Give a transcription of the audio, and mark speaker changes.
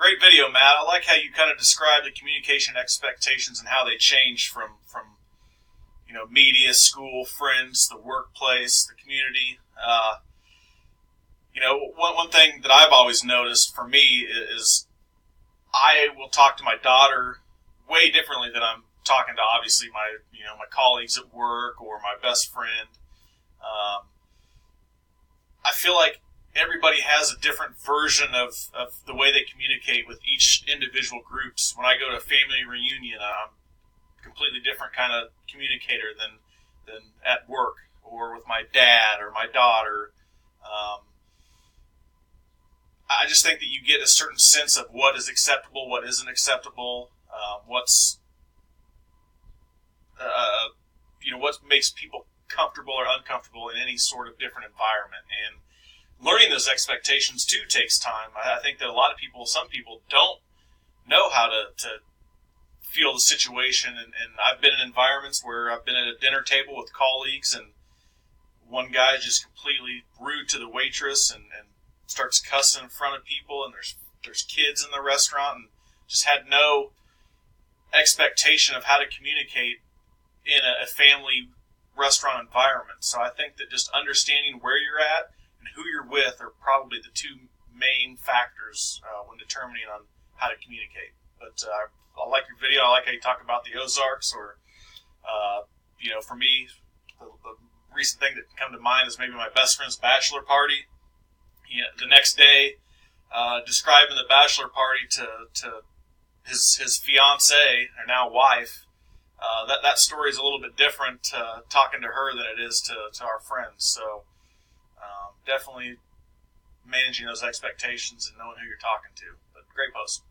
Speaker 1: Great video, Matt. I like how you kind of describe the communication expectations and how they change from media, school, friends, the workplace, the community. One thing that I've always noticed for me is I will talk to my daughter way differently than I'm talking to obviously my colleagues at work or my best friend. I feel like everybody has a different version of the way they communicate with each individual groups. When I go to a family reunion, I'm a completely different kind of communicator than at work or with my dad or my daughter. I just think that you get a certain sense of what is acceptable, what isn't acceptable, what makes people comfortable or uncomfortable in any sort of different environment. And learning those expectations too takes time. I think that some people don't know how to feel the situation. And I've been in environments where I've been at a dinner table with colleagues and one guy is just completely rude to the waitress and starts cussing in front of people, and there's kids in the restaurant, and just had no expectation of how to communicate in a family restaurant environment. So I think that just understanding where you're at and who you're with are probably the two main factors when determining on how to communicate. But I like your video. I like how you talk about the Ozarks, or for me, the recent thing that can come to mind is maybe my best friend's bachelor party. The next day, describing the bachelor party to his fiancee, or now wife, that story is a little bit different talking to her than it is to our friends. So definitely managing those expectations and knowing who you're talking to. But great post.